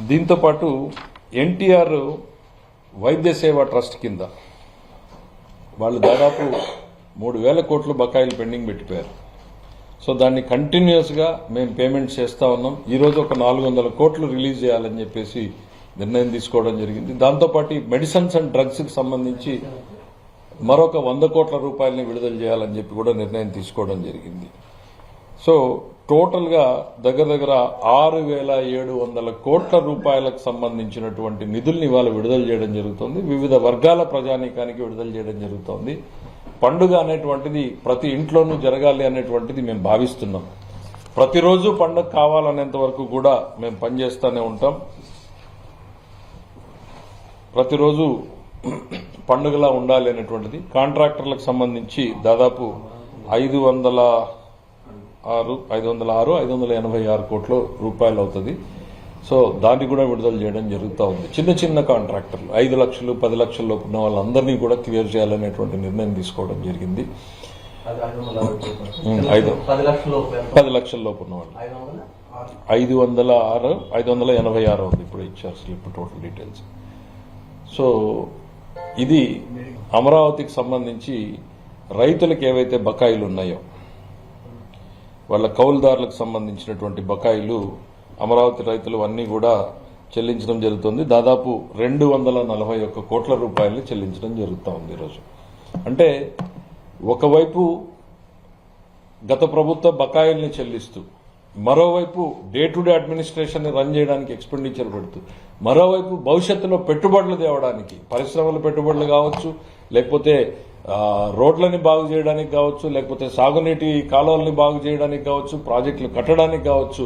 దీంతో పాటు ఎన్టీఆర్ వైద్య సేవా ట్రస్ట్ కింద వాళ్ళు దాదాపు 3,000 కోట్లు బకాయిలు పెండింగ్ పెట్టిపోయారు. సో దాన్ని కంటిన్యూస్గా మేము పేమెంట్ చేస్తూ ఉన్నాం. ఈరోజు ఒక 400 కోట్లు రిలీజ్ చేయాలని చెప్పేసి నిర్ణయం తీసుకోవడం జరిగింది. దాంతోపాటు మెడిసిన్స్ అండ్ డ్రగ్స్కి సంబంధించి మరొక 100 కోట్ల రూపాయలని విడుదల చేయాలని చెప్పి కూడా నిర్ణయం తీసుకోవడం జరిగింది. సో టోటల్గా దగ్గర 6,700 కోట్ల రూపాయలకు సంబంధించినటువంటి నిధుల్ని ఇవాళ విడుదల చేయడం జరుగుతుంది. వివిధ వర్గాల ప్రజానీకానికి విడుదల చేయడం జరుగుతోంది. పండుగ అనేటువంటిది ప్రతి ఇంట్లోనూ జరగాలి అనేటువంటిది మేము భావిస్తున్నాం. ప్రతిరోజు పండుగ కావాలనేంత వరకు కూడా మేము పనిచేస్తూనే ఉంటాం. ప్రతిరోజు పండుగలా ఉండాలి అనేటువంటిది. కాంట్రాక్టర్లకు సంబంధించి దాదాపు 586 కోట్ల రూపాయలు అవుతుంది. సో దాన్ని కూడా విడుదల చేయడం జరుగుతూ ఉంది. చిన్న కాంట్రాక్టర్లు 5 లక్షలు 10 లక్షల లోపు ఉన్న వాళ్ళందరినీ కూడా క్లియర్ చేయాలనేటువంటి నిర్ణయం తీసుకోవడం జరిగింది. 10 లక్షల లోపు ఉన్న వాళ్ళు 586 ఉంది. ఇప్పుడు ఇచ్చారు స్లిప్ టోటల్ డీటెయిల్స్. సో ఇది అమరావతికి సంబంధించి రైతులకు ఏవైతే బకాయిలు ఉన్నాయో వాళ్ళ కౌలుదారులకు సంబంధించినటువంటి బకాయిలు అమరావతి రైతులు అన్నీ కూడా చెల్లించడం జరుగుతుంది. దాదాపు 241 కోట్ల రూపాయలు చెల్లించడం జరుగుతూ ఉంది ఈరోజు. అంటే ఒకవైపు గత ప్రభుత్వ బకాయిల్ని చెల్లిస్తూ, మరోవైపు డే టు డే అడ్మినిస్ట్రేషన్ ని రన్ చేయడానికి ఎక్స్పెండిచర్ పెడుతూ, మరోవైపు భవిష్యత్తులో పెట్టుబడులు తేవడానికి పరిశ్రమల పెట్టుబడులు కావచ్చు, లేకపోతే రోడ్లని బాగు చేయడానికి కావచ్చు, లేకపోతే సాగునీటి కాలువల్ని బాగు చేయడానికి కావచ్చు, ప్రాజెక్టులు కట్టడానికి కావచ్చు,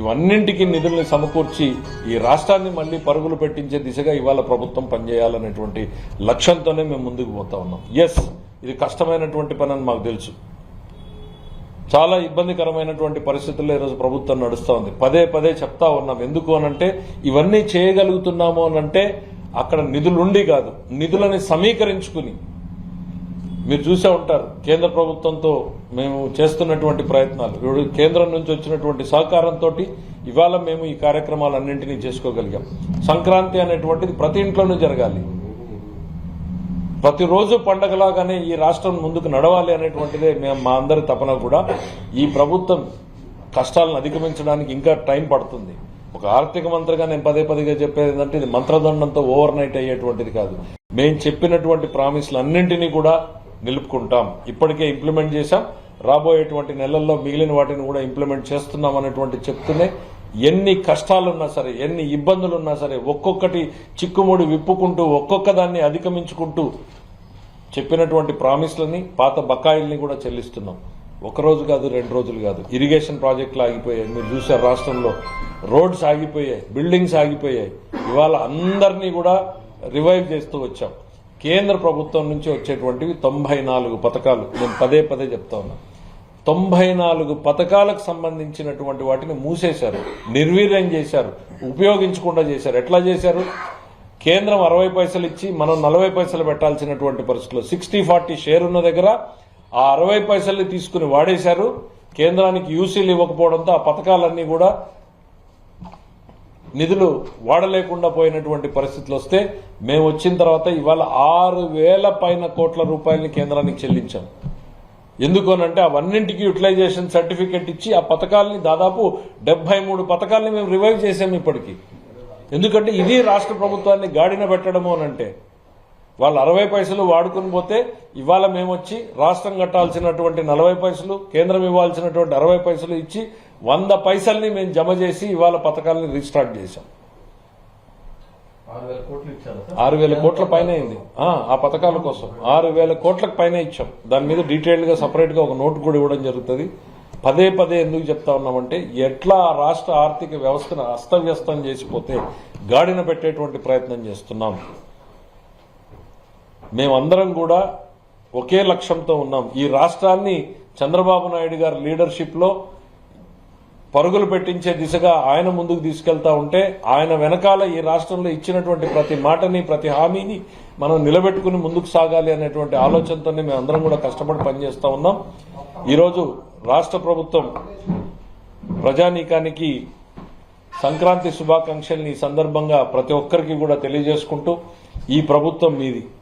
ఇవన్నింటికి నిధుల్ని సమకూర్చి ఈ రాష్ట్రాన్ని మళ్లీ పరుగులు పెట్టించే దిశగా ఇవాళ ప్రభుత్వం పనిచేయాలనేటువంటి లక్ష్యంతోనే మేము ముందుకు పోతా ఉన్నాం. ఎస్, ఇది కష్టమైనటువంటి పని అని మాకు తెలుసు. చాలా ఇబ్బందికరమైనటువంటి పరిస్థితుల్లో ఈరోజు ప్రభుత్వం నడుస్తూ ఉంది. పదే చెప్తా ఉన్నాం. ఎందుకు అనంటే ఇవన్నీ చేయగలుగుతున్నాము అనంటే అక్కడ నిధులుండి కాదు, నిధులని సమీకరించుకుని. మీరు చూసే ఉంటారు కేంద్ర ప్రభుత్వంతో మేము చేస్తున్నటువంటి ప్రయత్నాలు. కేంద్రం నుంచి వచ్చినటువంటి సహకారంతో ఇవాళ మేము ఈ కార్యక్రమాలన్నింటినీ చేసుకోగలిగాం. సంక్రాంతి అనేటువంటిది ప్రతి ఇంట్లోనూ జరగాలి, ప్రతిరోజు పండగలాగానే ఈ రాష్ట్రం ముందుకు నడవాలి అనేటువంటిదే మా అందరి తపన కూడా. ఈ ప్రభుత్వం కష్టాలను అధిగమించడానికి ఇంకా టైం పడుతుంది. ఒక ఆర్థిక మంత్రిగా నేను పదేగా చెప్పేది ఏంటంటే ఇది మంత్రదండంతో ఓవర్ నైట్ అయ్యేటువంటిది కాదు. మేము చెప్పినటువంటి ప్రామిస్లు అన్నింటినీ కూడా నిలుపుకుంటాం. ఇప్పటికే ఇంప్లిమెంట్ చేశాం. రాబోయేటువంటి నెలల్లో మిగిలిన వాటిని కూడా ఇంప్లిమెంట్ చేస్తున్నాం అనేటువంటి చెప్తూనే ఎన్ని కష్టాలున్నా సరే, ఎన్ని ఇబ్బందులున్నా సరే, ఒక్కొక్కటి చిక్కుముడి విప్పుకుంటూ ఒక్కొక్క దాన్ని అధిగమించుకుంటూ చెప్పినటువంటి ప్రామిస్లని, పాత బకాయిల్ని కూడా చెల్లిస్తున్నాం. ఒకరోజు కాదు, 2 రోజులు కాదు. ఇరిగేషన్ ప్రాజెక్టులు ఆగిపోయాయి, మీరు చూసారు రాష్ట్రంలో. రోడ్స్ ఆగిపోయాయి, బిల్డింగ్స్ ఆగిపోయాయి. ఇవాళ అందరినీ కూడా రివైవ్ చేస్తూ వచ్చాం. కేంద్ర ప్రభుత్వం నుంచి వచ్చేటువంటివి 94 పథకాలు. నేను పదే చెప్తా ఉన్నా. 94 పథకాలకు సంబంధించినటువంటి వాటిని మూసేశారు, నిర్వీర్యం చేశారు, ఉపయోగించకుండా చేశారు. ఎట్లా చేశారు? కేంద్రం 60 పైసలు ఇచ్చి మనం 40 పైసలు పెట్టాల్సినటువంటి పరిస్థితుల్లో 60-40 షేర్ ఉన్న దగ్గర ఆ 60 పైసల్ని తీసుకుని వాడేశారు. కేంద్రానికి యూసీలు ఇవ్వకపోవడంతో ఆ పథకాలన్నీ కూడా నిధులు వాడలేకుండా పోయినటువంటి పరిస్థితులు వస్తే మేము వచ్చిన తర్వాత ఇవాళ 6,000 కోట్ల రూపాయలని కేంద్రానికి చెల్లించాం. ఎందుకు అనంటే అవన్నింటికి యూటిలైజేషన్ సర్టిఫికెట్ ఇచ్చి ఆ పథకాలని దాదాపు 73 పథకాలని మేము రివైవ్ చేసాము ఇప్పటికీ. ఎందుకంటే ఇది రాష్ట్ర ప్రభుత్వాన్ని గాడిన పెట్టడము అనంటే వాళ్ళు 60 పైసలు వాడుకుని పోతే ఇవాళ మేము వచ్చి రాష్ట్రం కట్టాల్సినటువంటి 40 పైసలు, కేంద్రం ఇవ్వాల్సినటువంటి 60 పైసలు ఇచ్చి 100 పైసల్ని మేము జమ చేసి ఇవాళ పథకాలని రీస్టార్ట్ చేశాం. 6,000 కోట్ల పైన అయింది ఆ పథకాల కోసం. 6,000 కోట్లకు పైన ఇచ్చాం. దాని మీద డీటెయిల్డ్ గా సపరేట్ గా ఒక నోట్ కూడా ఇవ్వడం జరుగుతుంది. పదే ఎందుకు చెప్తా ఉన్నామంటే ఎట్లా రాష్ట్ర ఆర్థిక వ్యవస్థను అస్తవ్యస్తం చేసిపోతే గాడిన పెట్టేటువంటి ప్రయత్నం చేస్తున్నాం. మేమందరం కూడా ఒకే లక్ష్యంతో ఉన్నాం. ఈ రాష్ట్రాన్ని చంద్రబాబు నాయుడు గారి లీడర్షిప్ లో పరుగులు పెట్టించే దిశగా ఆయన ముందుకు తీసుకెళ్తా ఉంటే ఆయన వెనకాల ఈ రాష్ట్రంలో ఇచ్చినటువంటి ప్రతి మాటని, ప్రతి హామీని మనం నిలబెట్టుకుని ముందుకు సాగాలి అనేటువంటి ఆలోచనతోనే మేము అందరం కూడా కష్టపడి పనిచేస్తా ఉన్నాం. ఈరోజు రాష్ట్ర ప్రభుత్వం ప్రజానీకానికి సంక్రాంతి శుభాకాంక్షల్ని ఈ సందర్భంగా ప్రతి ఒక్కరికి కూడా తెలియజేసుకుంటూ ఈ ప్రభుత్వం మీది.